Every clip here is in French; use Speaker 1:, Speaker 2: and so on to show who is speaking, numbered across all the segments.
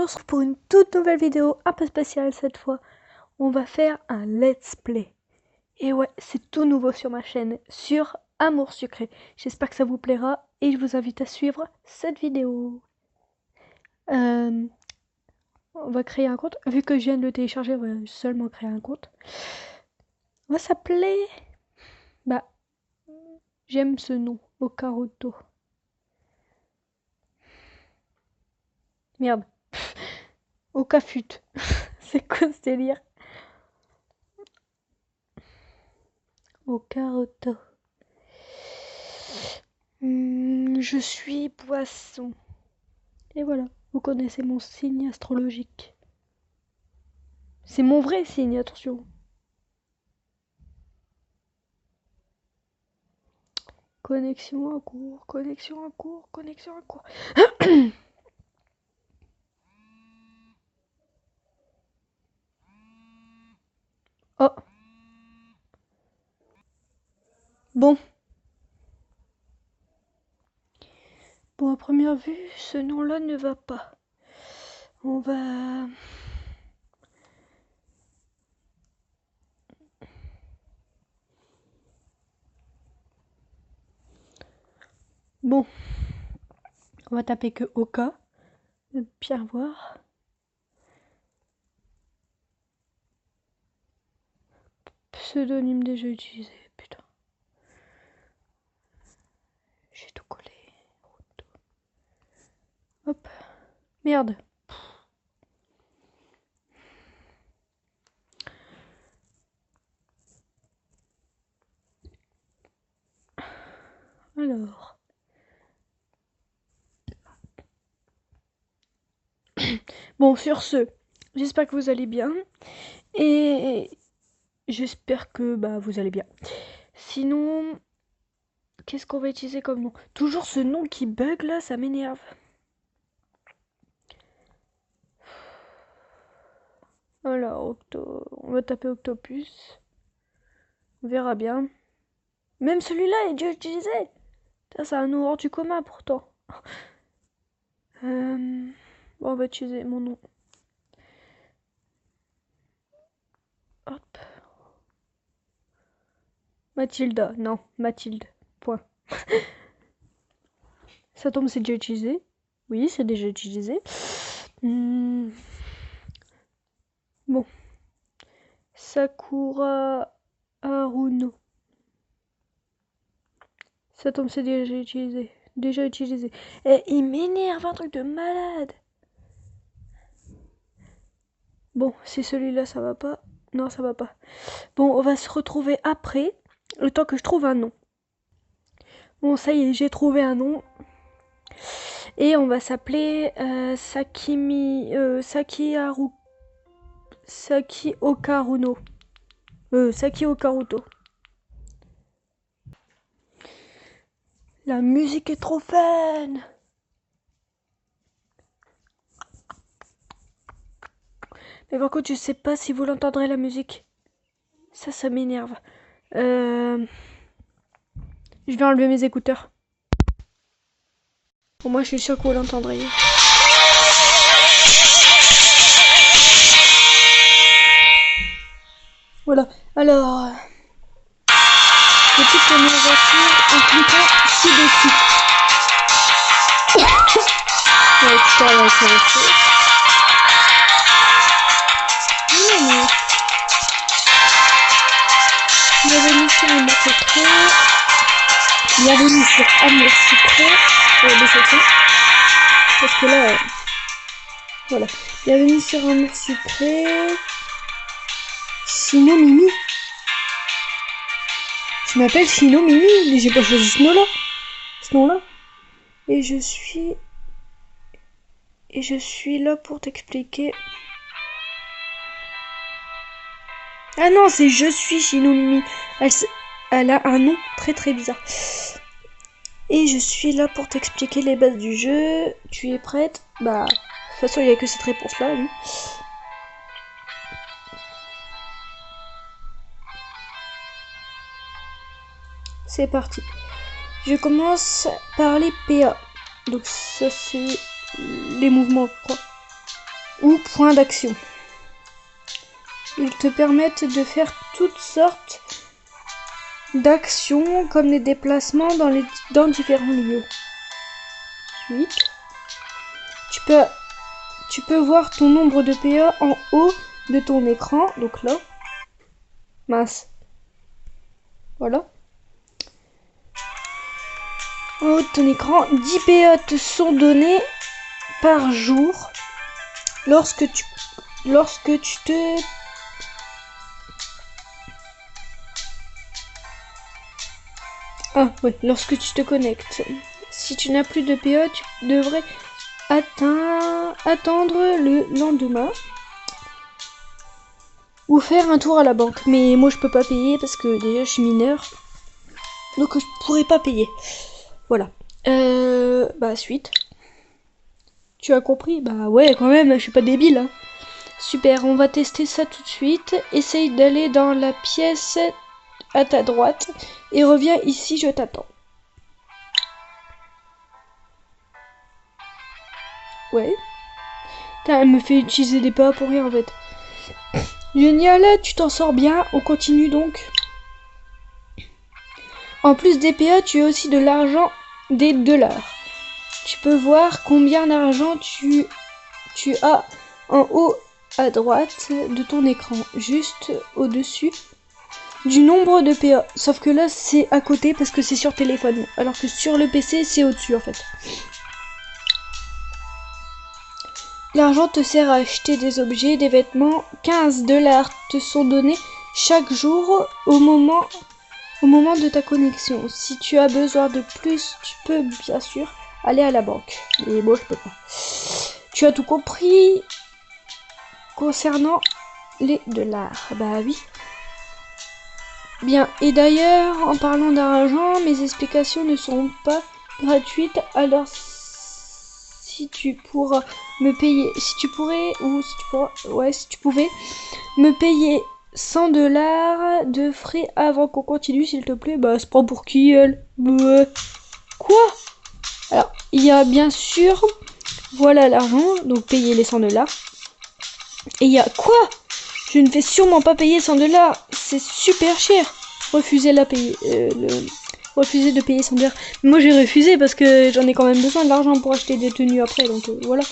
Speaker 1: on se retrouve pour une toute nouvelle vidéo, un peu spéciale cette fois. On va faire un let's play. Et ouais, c'est tout nouveau sur ma chaîne, sur Amour Sucré. J'espère que ça vous plaira et je vous invite à suivre cette vidéo. On va créer un compte. Vu que je viens de le télécharger, on va seulement créer un compte. On va s'appeler... Bah, j'aime ce nom, Okaruto. Merde. Okafut. C'est quoi ce délire? Okaruto. Je suis poisson. Et voilà, vous connaissez mon signe astrologique. C'est mon vrai signe, attention. Connexion en cours, connexion en cours, connexion en cours. Oh. Bon. Bon, à première vue, ce nom-là ne va pas. On va... Bon. On va taper que Oka. Bien voir. Pseudonyme déjà utilisé, putain. J'ai tout collé. Hop. Merde. Alors. Bon, sur ce, j'espère que vous allez bien. Et j'espère que vous allez bien. Sinon, qu'est-ce qu'on va utiliser comme nom? Toujours ce nom qui bug là, ça m'énerve. Alors, on va taper Octopus. On verra bien. Même celui-là est déjà utilisé. C'est un nom hors du commun pourtant. Bon, on va utiliser mon nom. Hop. Mathilda. Non, Mathilde. Point. Ça tombe, c'est déjà utilisé. Oui, c'est déjà utilisé. Bon. Sakura Haruno. Ça tombe, c'est déjà utilisé. Déjà utilisé. Et il m'énerve, un truc de malade. Bon, si celui-là, ça va pas. Non, ça va pas. Bon, on va se retrouver après, le temps que je trouve un nom. Bon, ça y est, j'ai trouvé un nom. Et on va s'appeler Saki Okaruno. Saki Okaruto. La musique est trop fun. Mais par contre, je sais pas si vous l'entendrez la musique. Ça m'énerve. Je vais enlever mes écouteurs. Pour moi, je suis sûre que vous l'entendrez. Voilà. Alors, petite amélioration en cliquant ci-dessus. Ouais, tout à l'heure, ça va faire. Bienvenue sur Amour Sucré. Bienvenue sur Amour Sucré. Parce que là, voilà. Bienvenue sur Amour Sucré. Shino Mimi. Je m'appelle Shino Mimi, mais j'ai pas choisi ce nom-là. Et je suis là pour t'expliquer. Ah non, c'est je suis Shino Mimi. Elle a un nom très très bizarre. Et je suis là pour t'expliquer les bases du jeu. Tu es prête? Bah, de toute façon, il n'y a que cette réponse-là, oui. C'est parti. Je commence par les PA. Donc ça, c'est les mouvements, je crois. ou points d'action. Ils te permettent de faire toutes sortes d'actions comme des déplacements dans différents lieux. Ensuite, tu peux voir ton nombre de PA en haut de ton écran, donc là. Mince. Voilà. En haut de ton écran, 10 PA te sont donnés par jour lorsque tu te... Ah oui, lorsque tu te connectes. Si tu n'as plus de PA, tu devrais attendre le lendemain ou faire un tour à la banque. Mais moi je peux pas payer parce que déjà je suis mineur, donc je pourrais pas payer. Voilà. Suite. Tu as compris? Bah ouais, quand même, je suis pas débile. Hein. Super, on va tester ça tout de suite. Essaye d'aller dans la pièce à ta droite et reviens ici, je t'attends. Ouais. Putain, elle me fait utiliser des PA pour rien en fait. Génial, tu t'en sors bien. On continue donc. En plus des PA, tu as aussi de l'argent, des dollars. Tu peux voir combien d'argent tu as en haut à droite de ton écran, juste au-dessus du nombre de PA. Sauf que là, c'est à côté parce que c'est sur téléphone, alors que sur le PC, c'est au-dessus en fait. L'argent te sert à acheter des objets, des vêtements. 15 dollars te sont donnés chaque jour au moment de ta connexion. Si tu as besoin de plus, tu peux bien sûr aller à la banque. Mais moi, je peux pas. Tu as tout compris concernant les dollars. Bah oui. Bien. Et d'ailleurs, en parlant d'argent, mes explications ne sont pas gratuites. Alors, si tu pourras me payer, si tu pouvais me payer 100 dollars de frais avant qu'on continue, s'il te plaît. Bah, c'est pas pour qui, elle? Quoi? Alors, il y a bien sûr, voilà l'argent, donc payer les 100 dollars. Et il y a quoi? Je ne vais sûrement pas payer 100 dollars, c'est super cher. Refuser de payer 100 dollars. Moi, j'ai refusé parce que j'en ai quand même besoin de l'argent pour acheter des tenues après, donc voilà.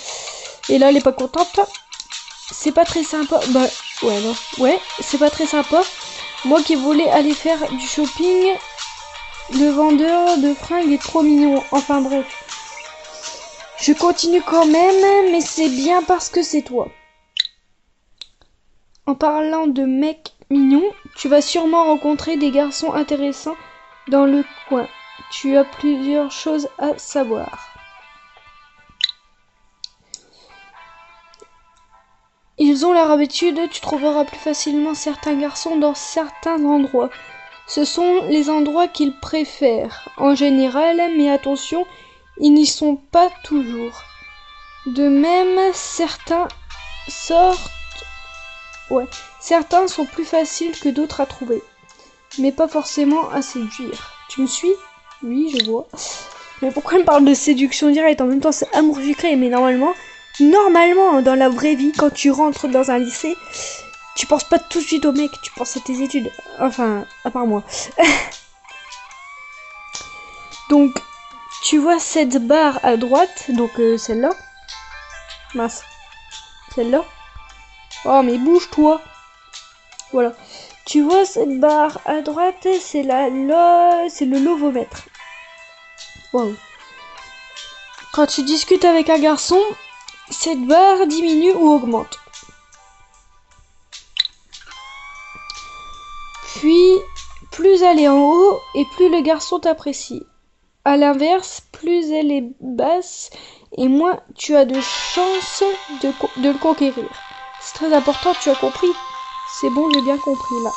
Speaker 1: Et là, elle est pas contente. C'est pas très sympa. Bah, ouais, non. Ouais, c'est pas très sympa. Moi qui voulais aller faire du shopping, le vendeur de fringues est trop mignon. Enfin bref. Je continue quand même, mais c'est bien parce que c'est toi. En parlant de mecs mignons, tu vas sûrement rencontrer des garçons intéressants dans le coin. Tu as plusieurs choses à savoir. Ils ont leur habitude, tu trouveras plus facilement certains garçons dans certains endroits. Ce sont les endroits qu'ils préfèrent, en général, mais attention, ils n'y sont pas toujours. De même, certains sont plus faciles que d'autres à trouver, mais pas forcément à séduire. Tu me suis? Oui, je vois. Mais pourquoi elle me parle de séduction directe? En même temps, c'est amour sucré, mais normalement, dans la vraie vie, quand tu rentres dans un lycée, tu penses pas tout de suite au mec, tu penses à tes études. Enfin, à part moi. Donc, tu vois cette barre à droite, donc celle-là. Mince. Celle-là. Oh, mais bouge-toi. Voilà. Tu vois cette barre à droite, c'est le lovomètre. Wow. Quand tu discutes avec un garçon, cette barre diminue ou augmente. Puis, plus elle est en haut et plus le garçon t'apprécie. À l'inverse, plus elle est basse et moins tu as de chances de le conquérir. C'est très important, tu as compris? C'est bon, j'ai bien compris là.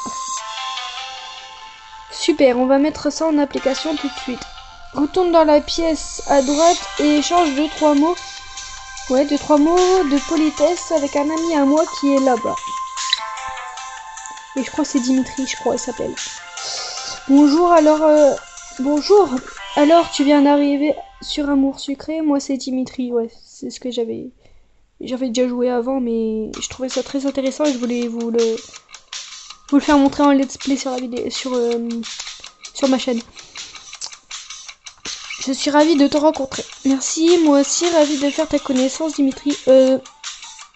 Speaker 1: Super, on va mettre ça en application tout de suite. Retourne dans la pièce à droite et échange 2-3 mots. Ouais, 2-3 mots de politesse avec un ami à moi qui est là-bas. Et je crois que c'est Dimitri, il s'appelle. Bonjour, bonjour. Alors, tu viens d'arriver sur Amour Sucré? Moi, c'est Dimitri, ouais, c'est ce que j'avais J'avais déjà joué avant, mais je trouvais ça très intéressant et je voulais vous le faire montrer en let's play sur la vidéo, sur ma chaîne. Je suis ravie de te rencontrer. Merci, moi aussi ravie de faire ta connaissance, Dimitri.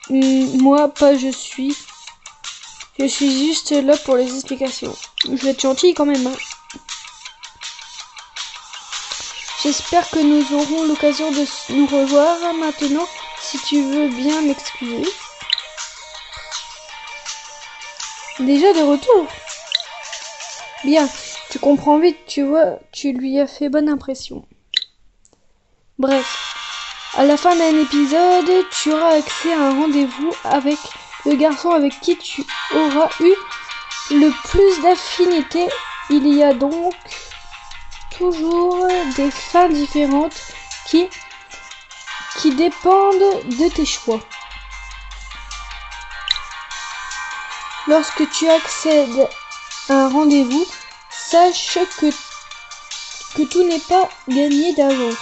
Speaker 1: Moi pas, je suis juste là pour les explications. Je vais être gentille quand même. Hein. J'espère que nous aurons l'occasion de nous revoir maintenant, si tu veux bien m'excuser. Déjà de retour. Bien, tu comprends vite, tu vois, tu lui as fait bonne impression. Bref, à la fin d'un épisode, tu auras accès à un rendez-vous avec le garçon avec qui tu auras eu le plus d'affinité. Il y a donc toujours des fins différentes qui dépendent de tes choix. Lorsque tu accèdes à un rendez-vous, sache que tout n'est pas gagné d'avance.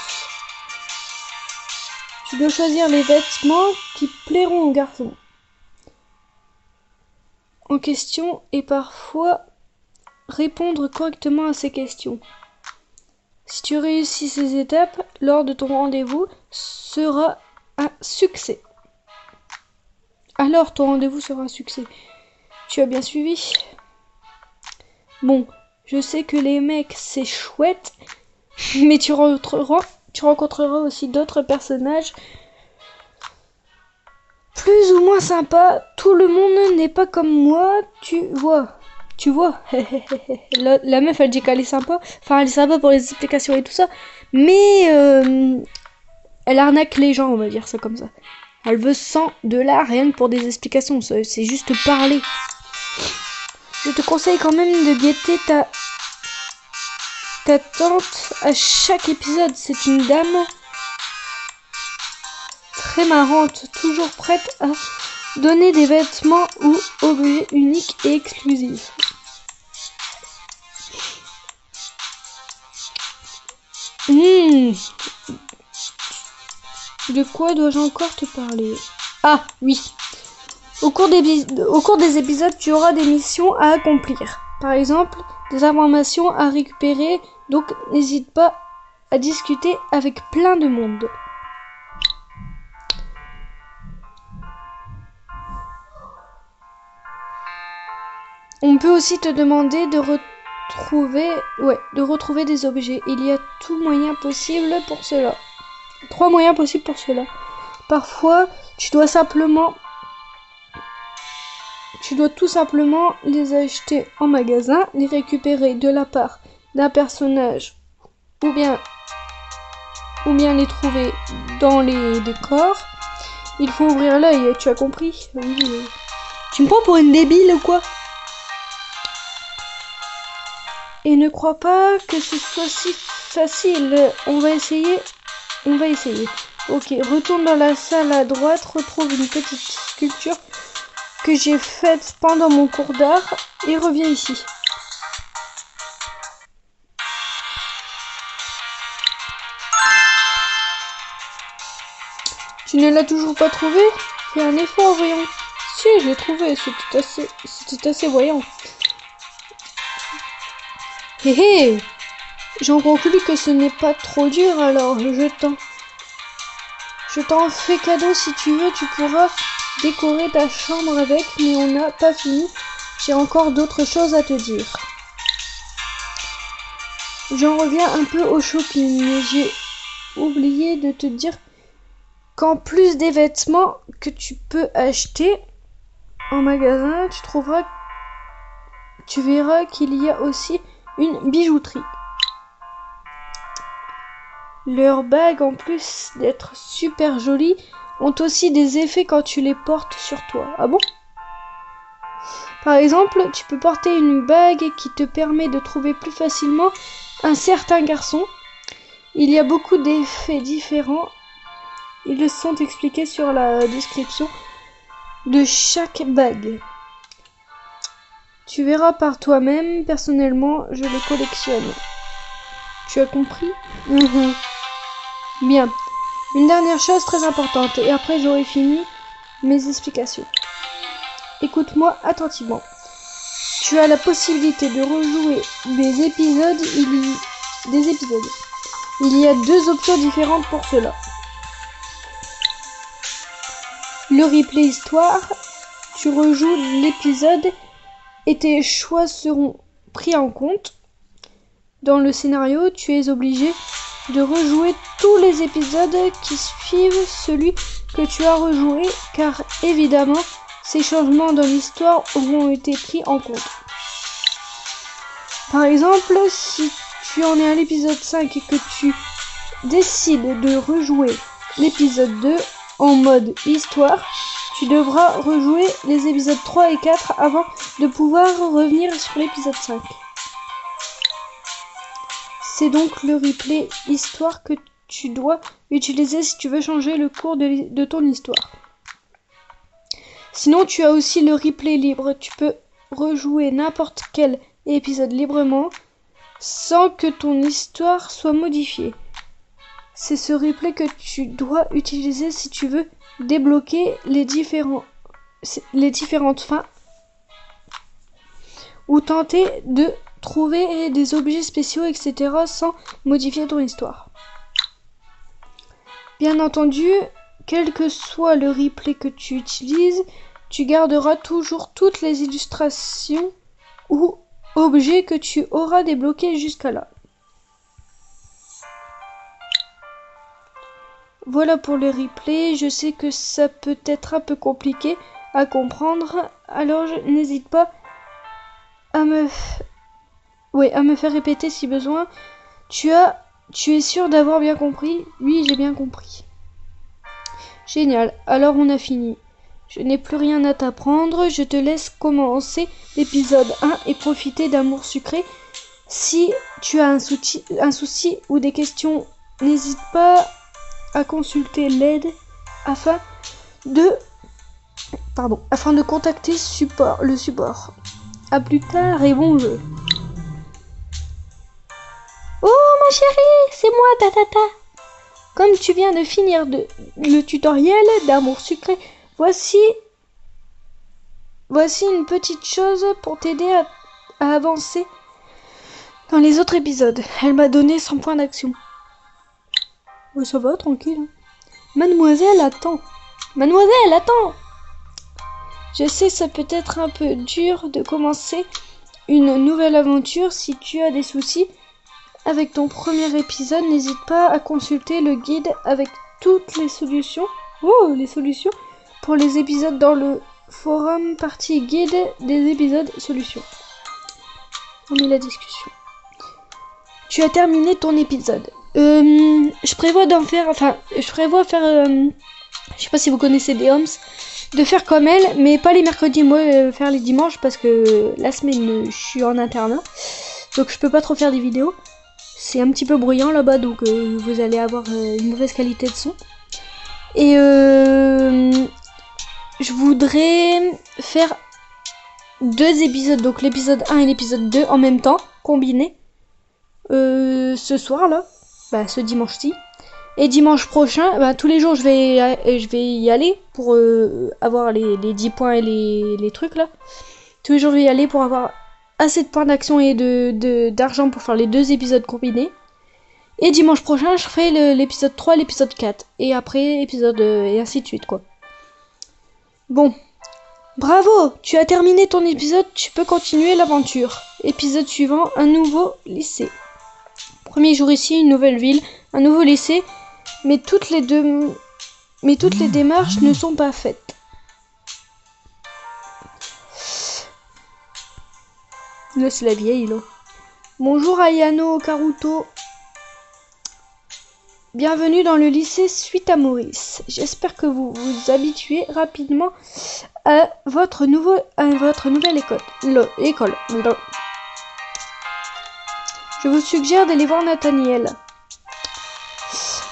Speaker 1: Tu dois choisir les vêtements qui plairont aux garçons en question et parfois répondre correctement à ces questions. Si tu réussis ces étapes lors de ton rendez-vous, sera un succès. Alors ton rendez-vous sera un succès. Tu as bien suivi? Bon, je sais que les mecs c'est chouette, mais tu rencontreras aussi d'autres personnages plus ou moins sympas. Tout le monde n'est pas comme moi, tu vois. la meuf elle dit qu'elle est sympa. Enfin elle est sympa pour les explications et tout ça. Mais elle arnaque les gens, on va dire ça comme ça. Elle veut 100 $ rien que pour des explications. C'est juste parler. Je te conseille quand même de guetter ta tante à chaque épisode. C'est une dame très marrante, toujours prête à donner des vêtements ou objets uniques et exclusifs. De quoi dois-je encore te parler? Ah oui. Au cours des épisodes, tu auras des missions à accomplir. Par exemple, des informations à récupérer. Donc n'hésite pas à discuter avec plein de monde. On peut aussi te demander de retrouver des objets. Il y a tout moyen possible pour cela. 3 moyens possibles pour cela. Parfois, tu dois tout simplement les acheter en magasin, les récupérer de la part d'un personnage ou bien les trouver dans les décors. Il faut ouvrir l'œil, tu as compris? Oui. Tu me prends pour une débile ou quoi? Et ne crois pas que ce soit si facile. On va essayer. Ok, retourne dans la salle à droite, retrouve une petite sculpture que j'ai faite pendant mon cours d'art et reviens ici. Tu ne l'as toujours pas trouvé? Fais un effort, voyons. Si, je l'ai trouvé, c'était assez voyant. Hé hé! J'en conclus que ce n'est pas trop dur, alors je t'en fais cadeau si tu veux, tu pourras décorer ta chambre avec, mais on n'a pas fini. J'ai encore d'autres choses à te dire. J'en reviens un peu au shopping, mais j'ai oublié de te dire qu'en plus des vêtements que tu peux acheter en magasin, tu verras qu'il y a aussi une bijouterie. Leurs bagues, en plus d'être super jolies, ont aussi des effets quand tu les portes sur toi. Ah bon? Par exemple, tu peux porter une bague qui te permet de trouver plus facilement un certain garçon. Il y a beaucoup d'effets différents. Ils sont expliqués sur la description de chaque bague. Tu verras par toi-même. Personnellement, je les collectionne. Tu as compris? Bien. Une dernière chose très importante, et après j'aurai fini. mes explications. Écoute-moi attentivement. Tu as la possibilité de rejouer des épisodes. Il y a 2 options différentes pour cela. Le replay histoire, tu rejoues l'épisode et tes choix seront pris en compte. Dans le scénario, tu es obligé de rejouer tous les épisodes qui suivent celui que tu as rejoué, car évidemment, ces changements dans l'histoire auront été pris en compte. Par exemple, si tu en es à l'épisode 5 et que tu décides de rejouer l'épisode 2 en mode histoire, tu devras rejouer les épisodes 3 et 4 avant de pouvoir revenir sur l'épisode 5. C'est donc le replay histoire que tu dois utiliser si tu veux changer le cours de ton histoire. Sinon, tu as aussi le replay libre. Tu peux rejouer n'importe quel épisode librement sans que ton histoire soit modifiée. C'est ce replay que tu dois utiliser si tu veux débloquer les différentes fins ou tenter de trouver des objets spéciaux, etc. sans modifier ton histoire. Bien entendu, quel que soit le replay que tu utilises, tu garderas toujours toutes les illustrations ou objets que tu auras débloqués jusqu'à là. Voilà pour le replay. Je sais que ça peut être un peu compliqué à comprendre, alors n'hésite pas à me faire répéter si besoin. Tu es sûr d'avoir bien compris? Oui, j'ai bien compris. Génial, alors on a fini. Je n'ai plus rien à t'apprendre, je te laisse commencer l'épisode 1 et profiter d'Amour Sucré. Si tu as un souci ou des questions, n'hésite pas à consulter l'aide afin de contacter le support. A plus tard et bon jeu. Oh ma chérie, c'est moi Tatata. Comme tu viens de finir le tutoriel d'Amour Sucré, voici une petite chose pour t'aider à avancer dans les autres épisodes. Elle m'a donné 100 points d'action. Oh, ça va, tranquille. Mademoiselle, attends. Mademoiselle, attends. Je sais, ça peut être un peu dur de commencer une nouvelle aventure. Si tu as des soucis avec ton premier épisode, n'hésite pas à consulter le guide avec toutes les solutions. Oh, les solutions pour les épisodes dans le forum partie guide des épisodes solutions. On met la discussion. Tu as terminé ton épisode. Je prévois faire, je sais pas si vous connaissez des homes, de faire comme elle, mais pas les mercredis, moi faire les dimanches parce que la semaine je suis en internat, donc je peux pas trop faire des vidéos. C'est un petit peu bruyant là-bas, donc vous allez avoir une mauvaise qualité de son. Et je voudrais faire 2 épisodes, donc l'épisode 1 et l'épisode 2 en même temps, combinés. Ce soir là, ce dimanche-ci. Et dimanche prochain, tous les jours je vais y aller pour avoir les 10 points et les trucs là. Tous les jours je vais y aller pour avoir assez de points d'action et d'argent pour faire les 2 épisodes combinés. Et dimanche prochain je ferai l'épisode 3 et l'épisode 4. Et après épisode et ainsi de suite quoi. Bon. Bravo, tu as terminé ton épisode, tu peux continuer l'aventure. Épisode suivant, un nouveau lycée. Premier jour ici, une nouvelle ville, un nouveau lycée, mais toutes les démarches ne sont pas faites. Là, c'est la vieille, là. Bonjour Ayano Karuto. Bienvenue dans le lycée Suite à Maurice. J'espère que vous vous habituez rapidement à votre nouvelle école. Je vous suggère d'aller voir Nathaniel,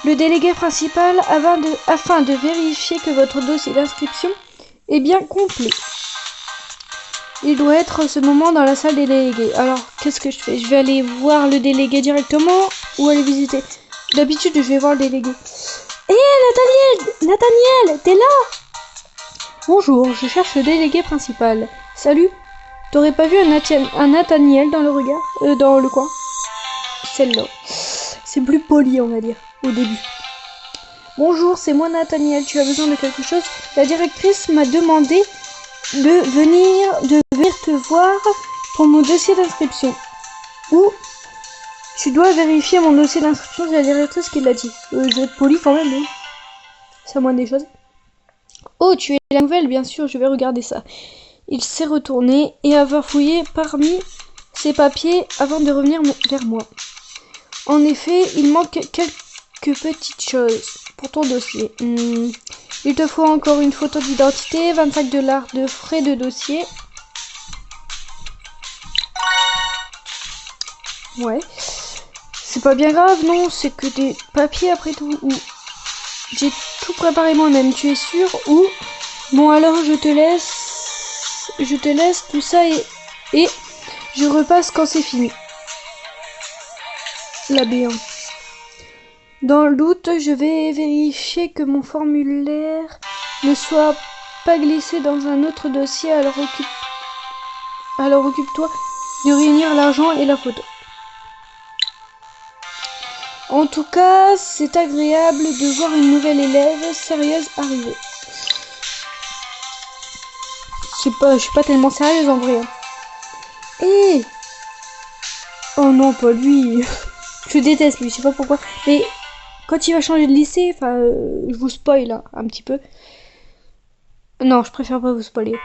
Speaker 1: le délégué principal, afin de vérifier que votre dossier d'inscription est bien complet. Il doit être en ce moment dans la salle des délégués. Alors, qu'est-ce que je fais? Je vais aller voir le délégué directement ou aller visiter? D'habitude, je vais voir le délégué. Hé, Nathaniel, t'es là? Bonjour, je cherche le délégué principal. Salut. T'aurais pas vu un Nathaniel dans le regard, dans le coin? Celle-là. C'est plus poli, on va dire, au début. Bonjour, c'est moi Nathaniel. Tu as besoin de quelque chose? La directrice m'a demandé de venir te voir pour mon dossier d'inscription. Ou tu dois vérifier mon dossier d'inscription, c'est la directrice qui l'a dit. Je vais être poli quand même, hein. C'est à moi des choses. Oh, tu es la nouvelle, bien sûr, je vais regarder ça. Il s'est retourné et avait fouillé parmi ses papiers avant de revenir vers moi. En effet, il manque quelques petites choses pour ton dossier. Il te faut encore une photo d'identité, 25 $ de frais de dossier. Ouais. C'est pas bien grave, non, c'est que des papiers après tout. Ou j'ai tout préparé moi-même, tu es sûr? Ou bon alors je te laisse tout ça et je repasse quand c'est fini. La B1. Dans le doute, je vais vérifier que mon formulaire ne soit pas glissé dans un autre dossier, alors occupe-toi de réunir l'argent et la photo. En tout cas, c'est agréable de voir une nouvelle élève sérieuse arriver. Je suis pas tellement sérieuse en vrai. Eh! Oh non, pas lui. Je déteste lui, je sais pas pourquoi. Mais quand il va changer de lycée, enfin, je vous spoil là, un petit peu. Non, je préfère pas vous spoiler.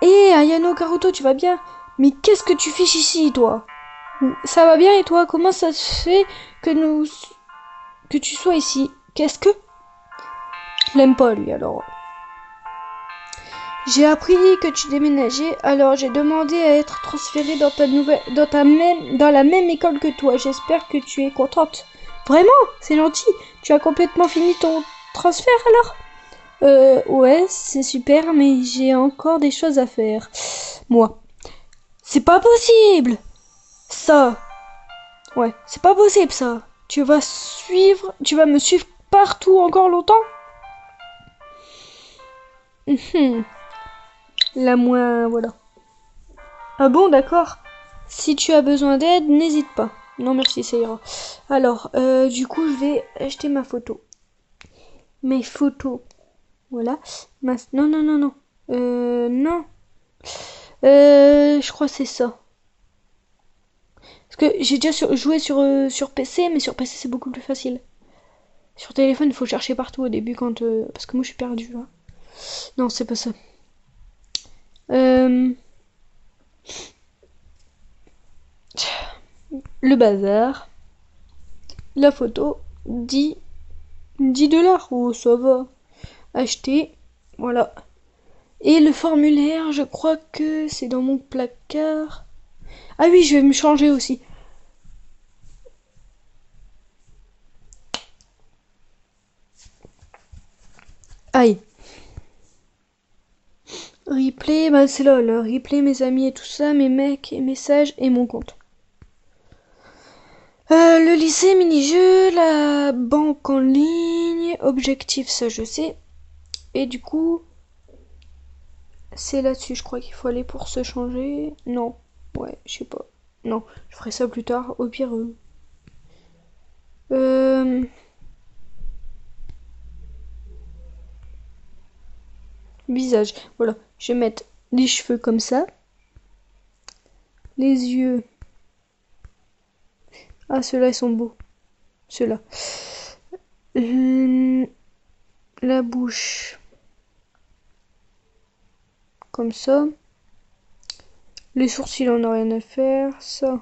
Speaker 1: Eh, Ayano Karuto, tu vas bien? Mais qu'est-ce que tu fiches ici, toi? Ça va bien et toi? Comment ça se fait que tu sois ici? Qu'est-ce que? Je l'aime pas lui alors. J'ai appris que tu déménageais, alors j'ai demandé à être transférée dans la même école que toi. J'espère que tu es contente. Vraiment? C'est gentil. Tu as complètement fini ton transfert alors? Ouais, c'est super, mais j'ai encore des choses à faire. Moi. C'est pas possible! Ça. Ouais, c'est pas possible ça. Tu vas me suivre partout encore longtemps? La moins, voilà. Ah bon, d'accord. Si tu as besoin d'aide, n'hésite pas. Non merci, ça ira. Alors, du coup, je vais acheter ma photo. Mes photos. Voilà. Non, non, non, non. Non. Je crois que c'est ça. Parce que j'ai déjà joué sur PC, mais sur PC c'est beaucoup plus facile. Sur téléphone, il faut chercher partout au début quand... parce que moi je suis perdue. Hein. Non, c'est pas ça. Le bazar. La photo. 10 $. Oh, ça va. Acheter. Voilà. Et le formulaire, je crois que c'est dans mon placard. Ah oui, je vais me changer aussi. Aïe. Replay, bah c'est là, le replay, mes amis et tout ça, mes mecs et messages et mon compte. Le lycée, mini-jeu, la banque en ligne, objectif, ça je sais. Et du coup, c'est là-dessus, je crois qu'il faut aller pour se changer. Non, ouais, je sais pas. Non, je ferai ça plus tard, au pire. Visage, voilà. Je vais mettre les cheveux comme ça. Les yeux. Ah, ceux-là, ils sont beaux. Ceux-là. La bouche. Comme ça. Les sourcils, on n'a rien à faire. Ça.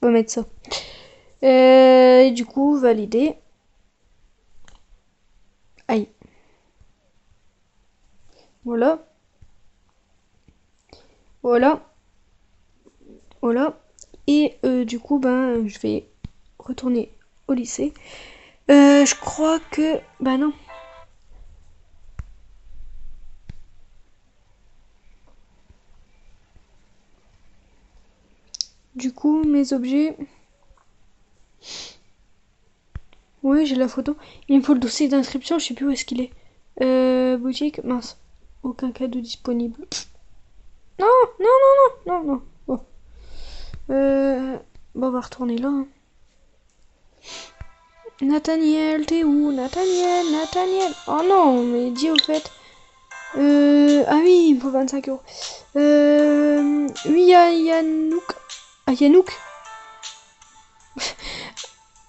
Speaker 1: On va mettre ça. Et du coup, valider. Aïe. Voilà. Voilà. Voilà. Et du coup, ben, je vais retourner au lycée. Je crois que... Bah non. Du coup, mes les objets. Ouais, j'ai la photo. Il me faut le dossier d'inscription, je sais plus où est-ce qu'il est. Boutique, mince. Aucun cadeau disponible. Non, non, non, non, non, non. Bon. Bon, on va retourner là. Hein. Nathaniel, t'es où? Nathaniel, Nathaniel. Oh non, mais dis au fait. Ah oui, il me faut 25 euros. Oui, à Yanouk. À Yanouk?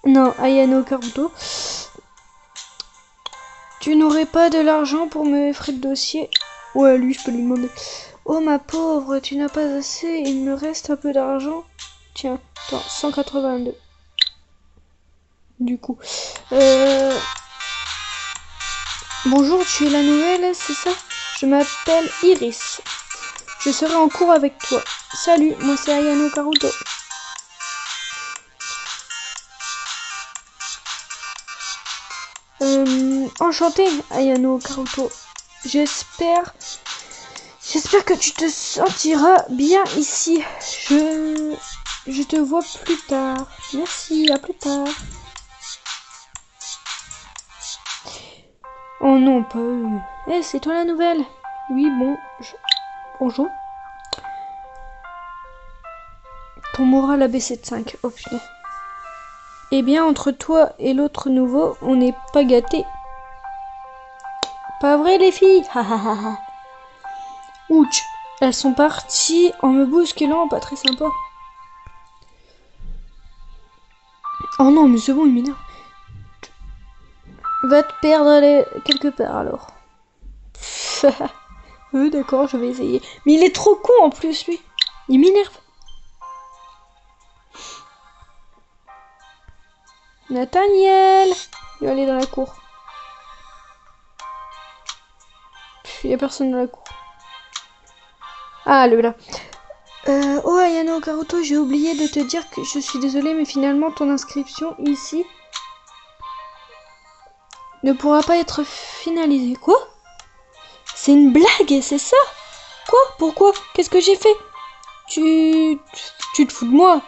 Speaker 1: Non, Ayano Karuto. Tu n'aurais pas de l'argent pour mes frais de dossier? Ouais, lui, je peux lui demander. Oh, ma pauvre, tu n'as pas assez. Il me reste un peu d'argent. Tiens, attends, 182. Du coup. Bonjour, tu es la nouvelle, c'est ça? Je m'appelle Iris. Je serai en cours avec toi. Salut, moi c'est Ayano Karuto. Enchanté, Ayano Karuto. J'espère que tu te sentiras bien ici. Je te vois plus tard. Merci, à plus tard. Oh non, pas eux. Eh, c'est toi la nouvelle? Oui, bon. Bonjour. Ton moral a baissé de 5. Oh putain. Eh bien, entre toi et l'autre nouveau, on n'est pas gâtés. Pas vrai, les filles? Ha ha ha ha. Ouch. Elles sont parties en me bousculant, pas très sympa. Oh non, mais c'est bon, il m'énerve. Va te perdre quelque part alors. D'accord, je vais essayer. Mais il est trop con en plus, lui. Il m'énerve. Nathaniel! Il va aller dans la cour. Il n'y a personne dans la cour. Ah, le là. Oh, Ayano Karuto, j'ai oublié de te dire que je suis désolée, mais finalement, ton inscription ici ne pourra pas être finalisée. Quoi? C'est une blague, c'est ça? Quoi? Pourquoi? Qu'est-ce que j'ai fait? Tu te fous de moi?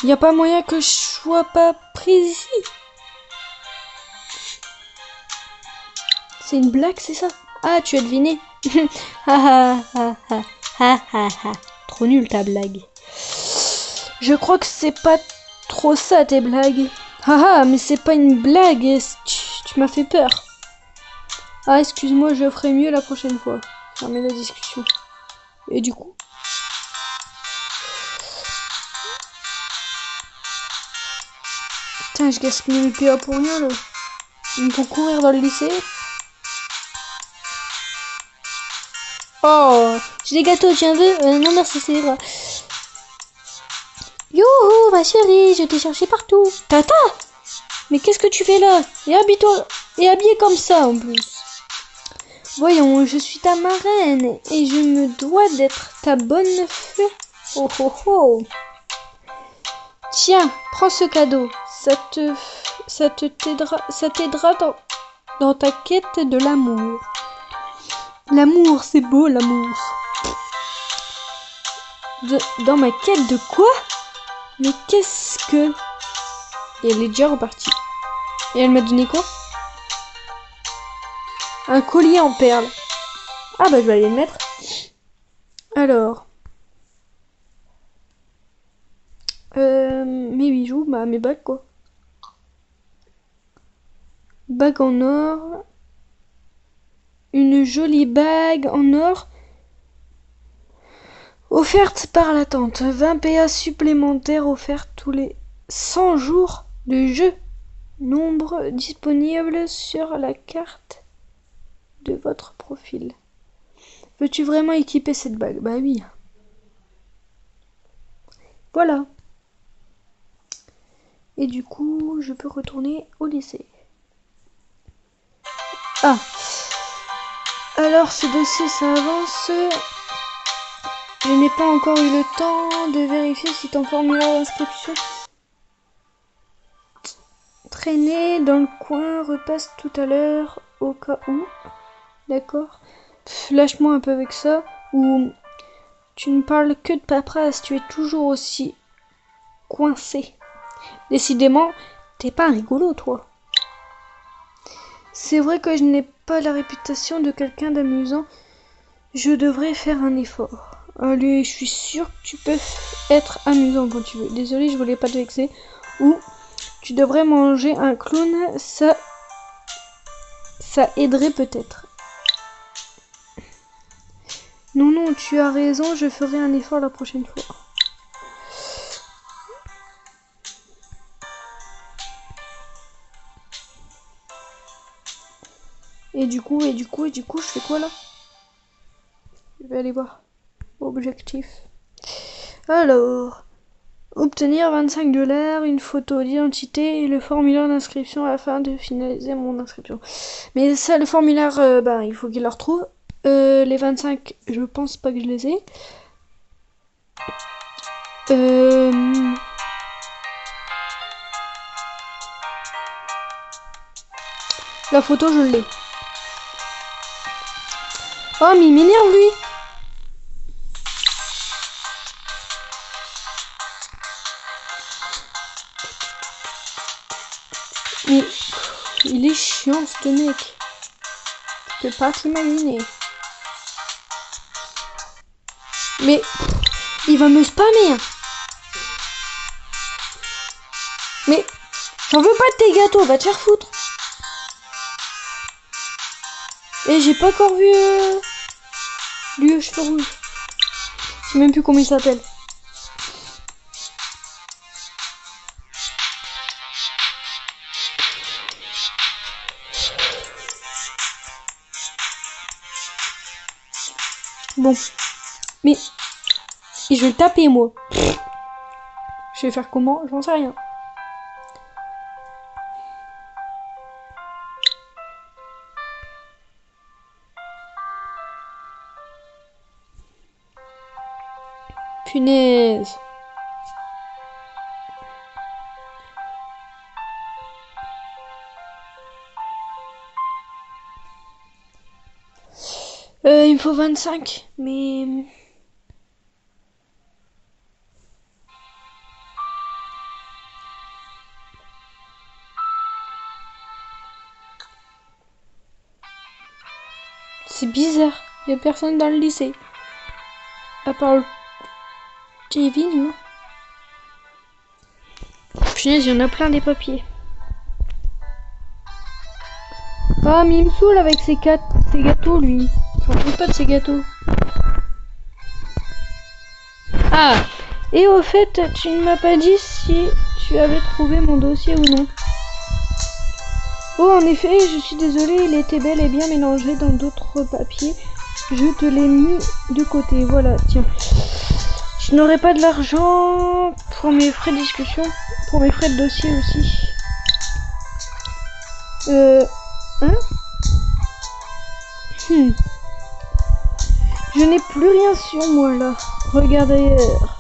Speaker 1: Y a pas moyen que je sois pas prise ici? C'est une blague, c'est ça? Ah, tu as deviné? Ha ha ha ha ha ha ha. Trop nul ta blague. Je crois que c'est pas trop ça tes blagues. Haha, mais c'est pas une blague. Tu m'as fait peur. Ah, excuse-moi, je ferai mieux la prochaine fois. Fermez la discussion. Et du coup? Putain, je gaspille mes PA pour rien là. Ils me font courir dans le lycée. Oh, j'ai des gâteaux, tu en veux? Non merci, c'est vrai. Youhou, ma chérie, je t'ai cherché partout. Tata! Mais qu'est-ce que tu fais là? Et habillée comme ça en plus. Voyons, je suis ta marraine et je me dois d'être ta bonne fée. Oh oh oh. Tiens, prends ce cadeau. Ça t'aidera dans ta quête de l'amour. L'amour, c'est beau l'amour. Dans ma quête de quoi? Mais qu'est-ce que... Et elle est déjà repartie. Et elle m'a donné quoi? Un collier en perles. Ah bah je vais aller le mettre. Alors. Mes bijoux, bah mes bagues quoi. Bague en or. Une jolie bague en or. Offerte par la tante. 20 PA supplémentaires offerts tous les 100 jours de jeu. Nombre disponible sur la carte de votre profil. Veux-tu vraiment équiper cette bague? Bah oui. Voilà. Et du coup, je peux retourner au lycée. Ah. Alors, ce dossier, ça avance. Je n'ai pas encore eu le temps de vérifier si ton formulaire d'inscription traînait dans le coin. Repasse tout à l'heure au cas où. D'accord. Lâche-moi un peu avec ça. Ou Tu ne parles que de paperasse, tu es toujours aussi coincé. Décidément, t'es pas un rigolo, toi. C'est vrai que je n'ai pas la réputation de quelqu'un d'amusant. Je devrais faire un effort. Allez, je suis sûre que tu peux être amusant quand tu veux. Désolée, je voulais pas te vexer. Ou tu devrais manger un clown, ça aiderait peut-être. Non, non, tu as raison, je ferai un effort la prochaine fois. Et du coup, je fais quoi là? Je vais aller voir. Objectif. Alors, obtenir 25 $, une photo d'identité et le formulaire d'inscription afin de finaliser mon inscription. Mais ça, le formulaire, il faut qu'il le retrouve. Les 25, je pense pas que je les ai. La photo, je l'ai. Oh, mais il m'énerve, lui. Mais il est chiant, ce mec. Tu peux pas t'imaginer. Mais il va me spammer. Mais j'en veux pas de tes gâteaux, va te faire foutre. Et j'ai pas encore vu lui aux cheveux rouges. Je sais même plus comment il s'appelle. Bon. Mais et je vais le taper, moi. Je vais faire comment? J'en sais rien. Punaise. Il me faut 25, mais... C'est bizarre, il y a personne dans le lycée. À part Kevin, punaise, il y en a plein des papiers. Ah, mais il me saoule avec ses gâteaux, lui. J'en veux pas de ces gâteaux. Ah, et au fait, tu ne m'as pas dit si tu avais trouvé mon dossier ou non. Oh, en effet, je suis désolée, il était bel et bien mélangé dans d'autres papiers. Je te l'ai mis de côté, voilà, tiens. Je n'aurai pas de l'argent pour mes frais de discussion, pour mes frais de dossier aussi. Hein? Je n'ai plus rien sur moi, là. Regarde ailleurs.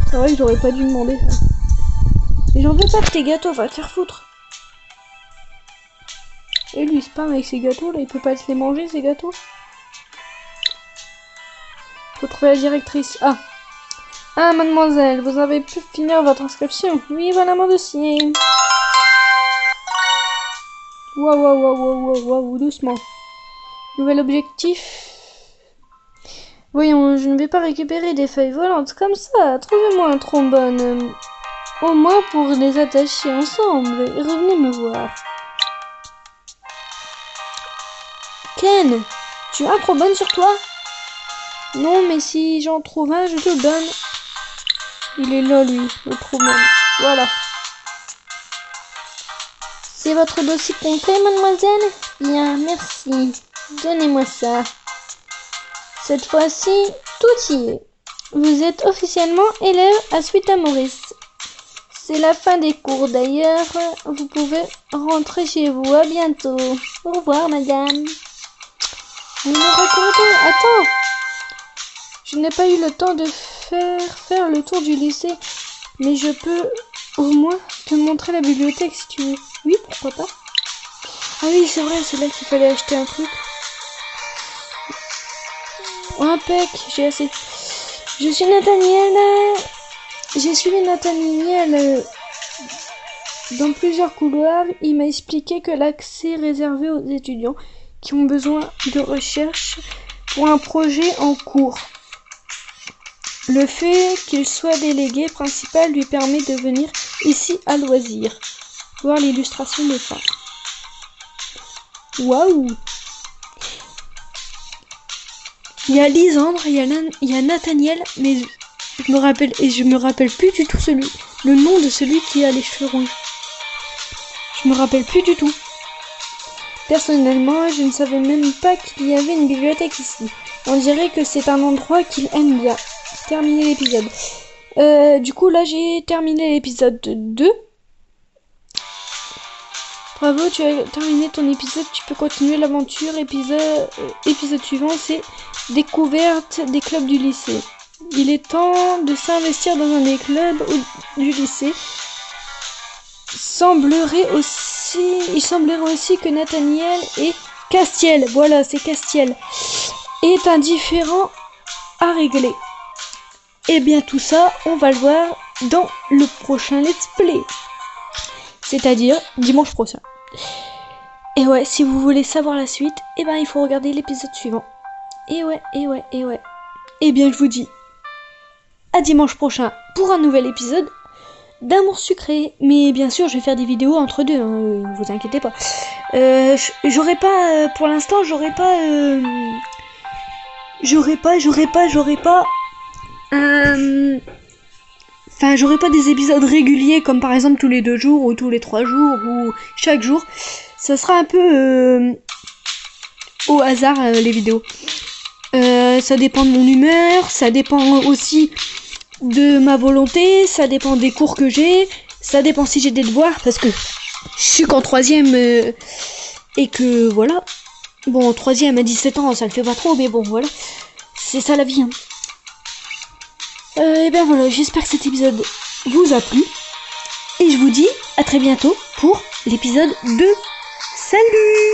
Speaker 1: C'est vrai que j'aurais pas dû demander ça. Mais j'en veux pas de tes gâteaux, va te faire foutre. Et lui, spam avec ses gâteaux, là, il peut pas se les manger, ces gâteaux. Faut trouver la directrice. Ah. Ah, mademoiselle, vous avez pu finir votre inscription? Oui, voilà mon dossier. Waouh, doucement. Nouvel objectif. Voyons, je ne vais pas récupérer des feuilles volantes comme ça. Trouvez-moi un trombone. Au moins pour les attacher ensemble. Et revenez me voir. Ken, tu as un trombone sur toi? Non, mais si j'en trouve un, je te le donne. Il est là, lui, le trombone. Voilà. C'est votre dossier complet, mademoiselle? Bien, merci. Donnez-moi ça. Cette fois-ci, tout y est. Vous êtes officiellement élève à Suite Maurice. C'est la fin des cours d'ailleurs. Vous pouvez rentrer chez vous. À bientôt. Au revoir, madame. Vous me racontez. Attends. Je n'ai pas eu le temps de faire le tour du lycée. Mais je peux au moins te montrer la bibliothèque si tu veux. Oui, pourquoi pas. Ah oui, c'est vrai, c'est là qu'il fallait acheter un truc. Impec, j'ai assez. Je suis Nathaniel. J'ai suivi Nathaniel dans plusieurs couloirs. Il m'a expliqué que l'accès est réservé aux étudiants qui ont besoin de recherche pour un projet en cours. Le fait qu'il soit délégué principal lui permet de venir ici à loisir. Voir l'illustration de fin. Waouh! Il y a Lisandre, il y a Nathaniel, mais je me rappelle plus du tout le nom de celui qui a les cheveux rouges. Je me rappelle plus du tout. Personnellement, je ne savais même pas qu'il y avait une bibliothèque ici. On dirait que c'est un endroit qu'il aime bien. Terminer l'épisode. Du coup, là, j'ai terminé l'épisode 2. Bravo, tu as terminé ton épisode. Tu peux continuer l'aventure. Épisode suivant, c'est découverte des clubs du lycée. Il est temps de s'investir dans un des clubs du lycée. Il semblerait aussi que Nathaniel et Castiel, voilà, c'est Castiel, est un différend à régler. Et bien tout ça, on va le voir dans le prochain let's play. C'est-à-dire dimanche prochain. Et ouais, si vous voulez savoir la suite, eh ben il faut regarder l'épisode suivant. Et ouais. Et bien je vous dis à dimanche prochain pour un nouvel épisode d'Amour Sucré. Mais bien sûr, je vais faire des vidéos entre deux, hein, vous inquiétez pas. J'aurais pas, pour l'instant, j'aurais pas des épisodes réguliers comme par exemple tous les 2 jours ou tous les 3 jours ou chaque jour. Ça sera un peu au hasard les vidéos. Ça dépend de mon humeur, ça dépend aussi de ma volonté, ça dépend des cours que j'ai, ça dépend si j'ai des devoirs parce que je suis qu'en 3ème et que voilà. Bon, en 3ème à 17 ans, ça le fait pas trop, mais bon, voilà. C'est ça la vie. Hein. Et ben voilà, j'espère que cet épisode vous a plu. Et je vous dis à très bientôt pour l'épisode 2. Salut!